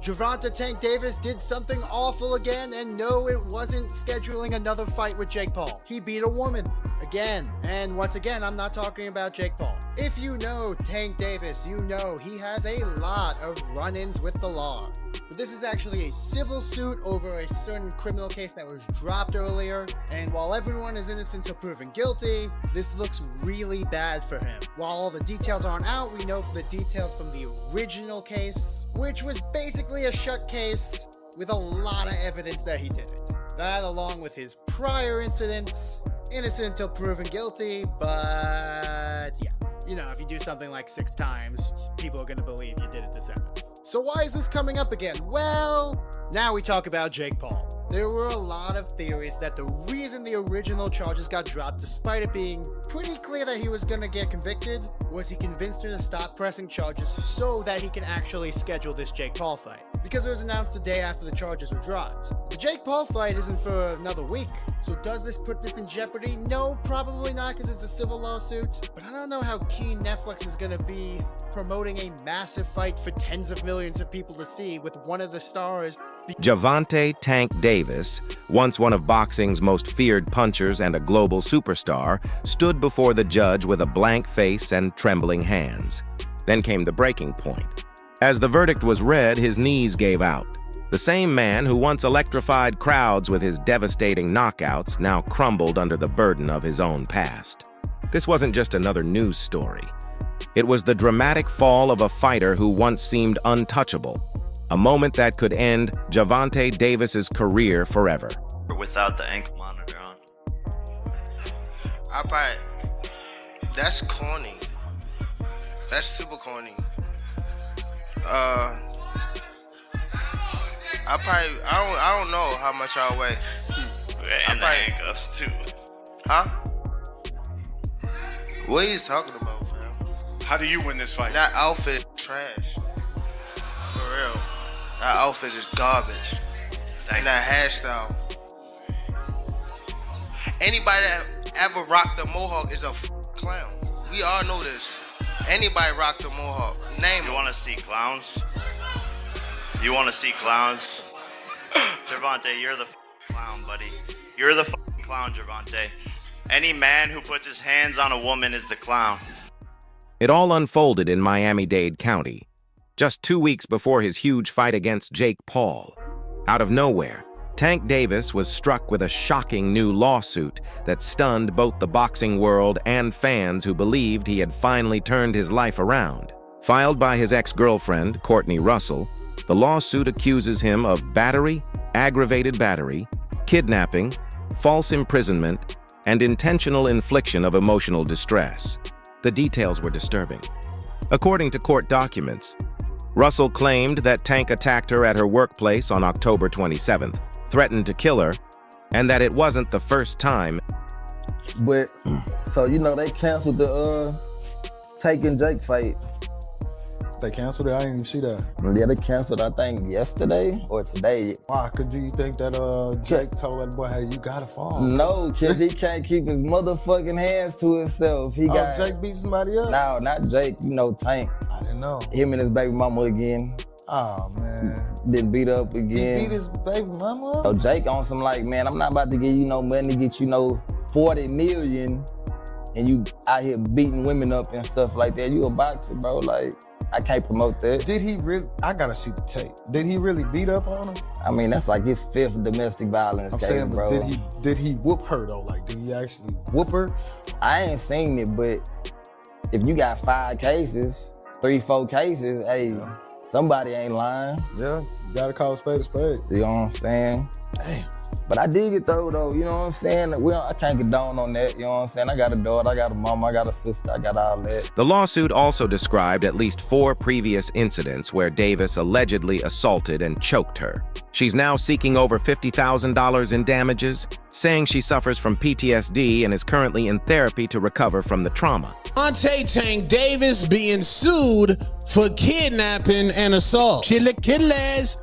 Gervonta Tank Davis did something awful again, and no, it wasn't scheduling another fight with Jake Paul. He beat a woman. Again. And once again, I'm not talking about Jake Paul. If you know Tank Davis, you know he has a lot of run-ins with the law. But this is actually a civil suit over a certain criminal case that was dropped earlier, and while everyone is innocent until proven guilty, this looks really bad for him. While all the details aren't out, we know from the details from the original case, which was basically a shut case with a lot of evidence that he did it. That, along with his prior incidents, innocent until proven guilty, but yeah. You know, if you do something like 6 times, people are gonna believe you did it the 7th. So why is this coming up again? Well, now we talk about Jake Paul. There were a lot of theories that the reason the original charges got dropped, despite it being pretty clear that he was gonna get convicted, was he convinced her to stop pressing charges so that he can actually schedule this Jake Paul fight. Because it was announced the day after the charges were dropped. The Jake Paul fight isn't for another week, so does this put this in jeopardy? No, probably not, because it's a civil lawsuit. But I don't know how keen Netflix is gonna be promoting a massive fight for tens of millions of people to see with one of the stars. Gervonta Tank Davis, once one of boxing's most feared punchers and a global superstar, stood before the judge with a blank face and trembling hands. Then came the breaking point. As the verdict was read, his knees gave out. The same man who once electrified crowds with his devastating knockouts now crumbled under the burden of his own past. This wasn't just another news story. It was the dramatic fall of a fighter who once seemed untouchable, a moment that could end Gervonta Davis's career forever. Without the ankle monitor on. That's corny. That's super corny. I don't know how much y'all weigh. And the handcuffs too. Huh? What are you talking about, fam? How do you win this fight? That outfit is trash. For real. That outfit is garbage. And that hairstyle. Anybody that ever rocked a mohawk is a clown. We all know this. Anybody rocked a mohawk. Name You them. want to see clowns? You want to see clowns? Gervonta, you're the clown, buddy. You're the clown, Gervonta. Any man who puts his hands on a woman is the clown. It all unfolded in Miami-Dade County, just 2 weeks before his huge fight against Jake Paul. Out of nowhere, Tank Davis was struck with a shocking new lawsuit that stunned both the boxing world and fans who believed he had finally turned his life around. Filed by his ex-girlfriend, Courtney Russell, the lawsuit accuses him of battery, aggravated battery, kidnapping, false imprisonment, and intentional infliction of emotional distress. The details were disturbing. According to court documents, Russell claimed that Tank attacked her at her workplace on October 27th, threatened to kill her, and that it wasn't the first time. But, so, you know, they canceled the Tank and Jake fight. They canceled it? I didn't even see that. Yeah, they canceled, I think, yesterday or today. Why? Do you think that Jake told that boy, hey, you gotta fall? No, because he can't keep his motherfucking hands to himself. Jake beat somebody up? No, not Jake, you know, Tank. I didn't know. Him and his baby mama again. Oh, man. Then beat up again. He beat his baby mama up? So Jake on some like, man, I'm not about to give you no money to get, you know, 40 million and you out here beating women up and stuff like that. You a boxer, bro, like, I can't promote that. Did he really? I gotta see the tape. Did he really beat up on him? I mean, that's like his 5th domestic violence case, saying, bro. Did he whoop her though? Like, did he actually whoop her? I ain't seen it, but if you got 5 cases, 3-4 cases, hey, somebody ain't lying. Yeah, you gotta call a spade a spade. You know what I'm saying? Damn. But I dig it though, you know what I'm saying? I can't condone on that, you know what I'm saying? I got a daughter, I got a mama, I got a sister, I got all that. The lawsuit also described at least 4 previous incidents where Davis allegedly assaulted and choked her. She's now seeking over $50,000 in damages, saying she suffers from PTSD and is currently in therapy to recover from the trauma. Gervonta Tank Davis being sued for kidnapping and assault. Chilaquiles.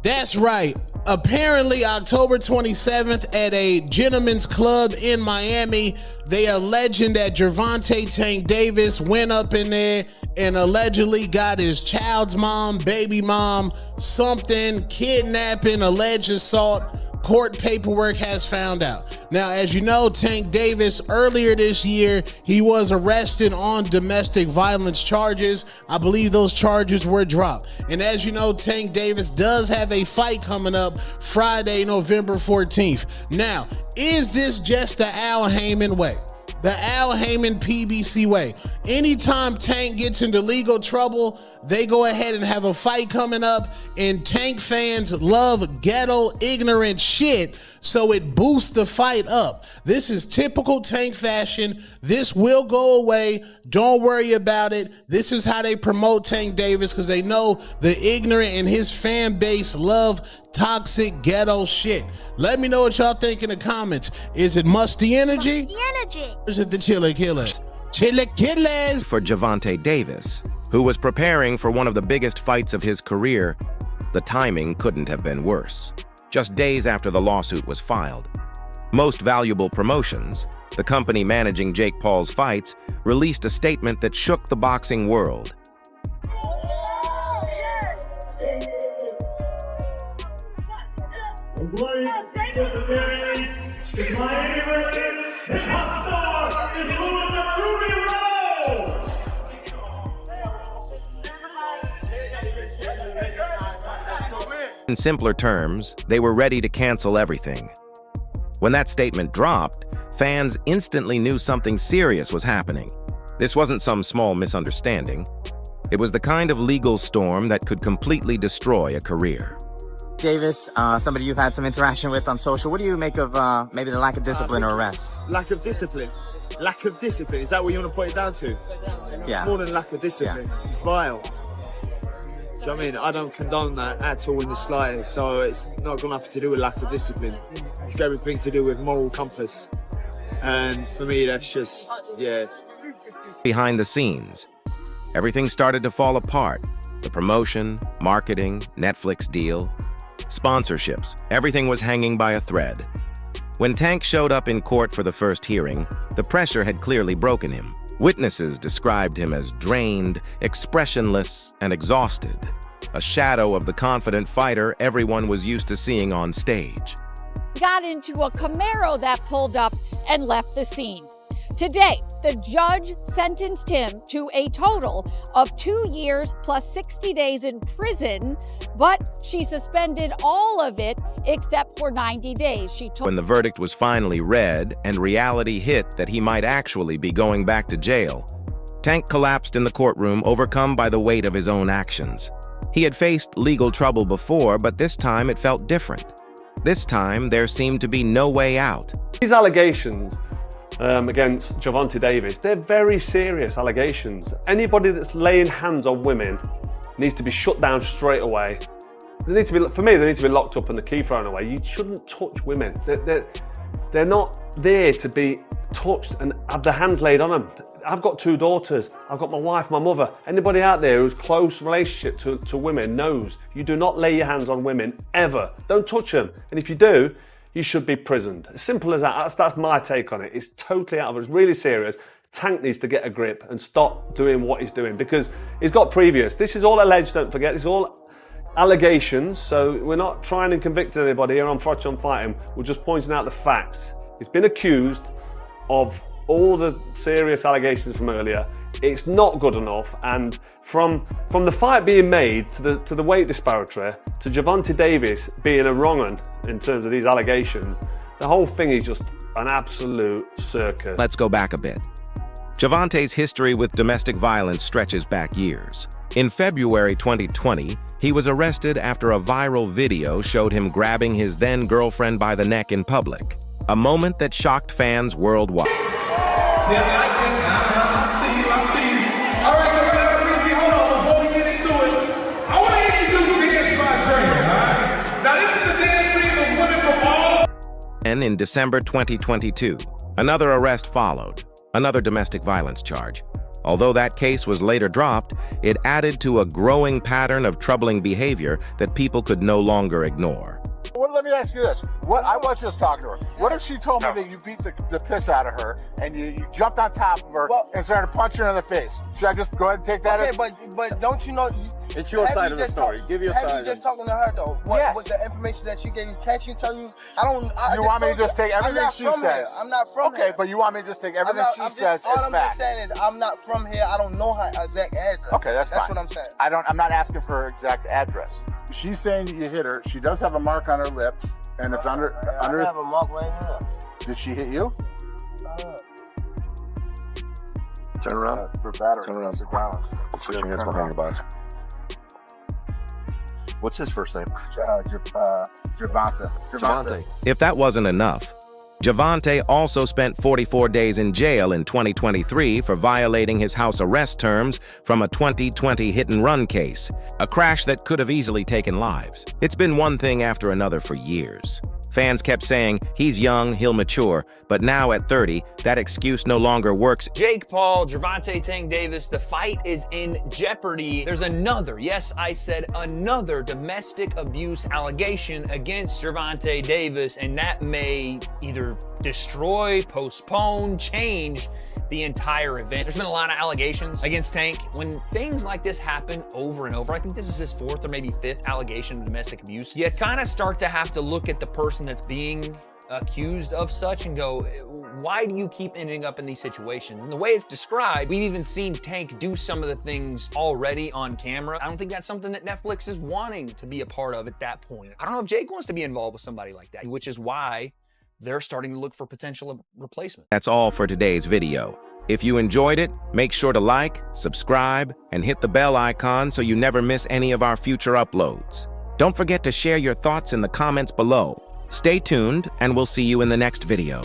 That's right. Apparently, October 27th at a gentleman's club in Miami, they alleging that Gervonta Tank Davis went up in there and allegedly got his child's mom, baby mom, something, kidnapping, alleged assault. Court paperwork has found out. Now, as you know, Tank Davis, earlier this year, he was arrested on domestic violence charges. I believe those charges were dropped. And as you know, Tank Davis does have a fight coming up Friday, November 14th. Now, is this just the Al Heyman way? The Al Heyman PBC way. Anytime Tank gets into legal trouble, they go ahead and have a fight coming up, and Tank fans love ghetto, ignorant shit, so it boosts the fight up. This is typical Tank fashion. This will go away. Don't worry about it. This is how they promote Tank Davis, because they know the ignorant and his fan base love toxic ghetto shit. Let me know what y'all think in the comments. Is it musty energy? Musty energy. Or is it the Chiller Killers? Chiller Killers. For Gervonta Davis, who was preparing for one of the biggest fights of his career, the timing couldn't have been worse. Just days after the lawsuit was filed, Most Valuable Promotions, the company managing Jake Paul's fights, released a statement that shook the boxing world. In simpler terms, they were ready to cancel everything. When that statement dropped, fans instantly knew something serious was happening. This wasn't some small misunderstanding. It was the kind of legal storm that could completely destroy a career. Davis, somebody you've had some interaction with on social, what do you make of maybe the lack of discipline or arrest? Lack of discipline? Lack of discipline, is that what you want to put it down to? Yeah. More than lack of discipline, yeah. It's vile. Do you know what I mean? I don't condone that at all in the slightest, so it's not got nothing to do with lack of discipline. It's got everything to do with moral compass. And for me, that's just, yeah. Behind the scenes, everything started to fall apart. The promotion, marketing, Netflix deal, sponsorships, everything was hanging by a thread. When Tank showed up in court for the first hearing, the pressure had clearly broken him. Witnesses described him as drained, expressionless, and exhausted, a shadow of the confident fighter everyone was used to seeing on stage. Got into a Camaro that pulled up and left the scene. Today, the judge sentenced him to a total of 2 years plus 60 days in prison, but she suspended all of it except for 90 days. When the verdict was finally read and reality hit that he might actually be going back to jail, Tank collapsed in the courtroom, overcome by the weight of his own actions. He had faced legal trouble before, but this time it felt different. This time, there seemed to be no way out. These allegations against Gervonta Davis, they're very serious allegations. Anybody that's laying hands on women needs to be shut down straight away. They need to be, for me, they need to be locked up and the key thrown away. You shouldn't touch women. They're not there to be touched and have their hands laid on them. I've got 2 daughters. I've got my wife, my mother. Anybody out there who's close relationship to women knows you do not lay your hands on women ever. Don't touch them. And if you do, you should be prisoned. As simple as that. That's my take on it. It's totally out of it. It's really serious. Tank needs to get a grip and stop doing what he's doing because he's got previous. This is all alleged, don't forget. This is all allegations. So we're not trying to convict anybody here on Frotch on Fighting. We're just pointing out the facts. He's been accused of all the serious allegations from earlier. It's not good enough, and from the fight being made to the weight disparity to Gervonta Davis being a wrong-un in terms of these allegations, the whole thing is just an absolute circus. Let's go back a bit. Gervonta's history with domestic violence stretches back years. In February 2020, he was arrested after a viral video showed him grabbing his then-girlfriend by the neck in public, a moment that shocked fans worldwide. See, I see you. All right, so whatever, hold on, before we get into it, I want to introduce you to this my trainer, all right? Now, this is the dance team of women from all... And in December 2022, another arrest followed, another domestic violence charge. Although that case was later dropped, it added to a growing pattern of troubling behavior that people could no longer ignore. Well, let me ask you this. What I was just talking to her. What if she told me that you beat the piss out of her and you jumped on top of her and started punching her in the face? Should I just go ahead and take that? Okay, but don't you know? It's your side of the story. Give your side. Have you just talking to her though? What the information that she gave you? Can't she tell you? You want me to just take everything she says? I'm not from here. Okay, but you want me to just take everything she says as fact? All I'm just fact? saying is I'm not from here. I don't know her exact address. Okay, that's fine. That's what I'm saying. I'm not asking for her exact address. She's saying you hit her. She does have a mark on her lip, and it's under. I have a mark right here. Did she hit you? Turn around. For battery. Turn around. For violence. Put your hands behind your body. What's his first name? Gervonta. If that wasn't enough, Gervonta also spent 44 days in jail in 2023 for violating his house arrest terms from a 2020 hit-and-run case, a crash that could have easily taken lives. It's been one thing after another for years. Fans kept saying, he's young, he'll mature, but now at 30, that excuse no longer works. Jake Paul, Gervonta Tank Davis, the fight is in jeopardy. There's another, yes, I said another domestic abuse allegation against Gervonta Davis, and that may either destroy, postpone, change the entire event. There's been a lot of allegations against Tank. When things like this happen over and over, I think this is his 4th or maybe 5th allegation of domestic abuse, you kind of start to have to look at the person that's being accused of such and go, why do you keep ending up in these situations? And the way it's described, we've even seen Tank do some of the things already on camera. I don't think that's something that Netflix is wanting to be a part of at that point. I don't know if Jake wants to be involved with somebody like that, which is why they're starting to look for potential replacement. That's all for today's video. If you enjoyed it, make sure to like, subscribe, and hit the bell icon so you never miss any of our future uploads. Don't forget to share your thoughts in the comments below. Stay tuned, and we'll see you in the next video.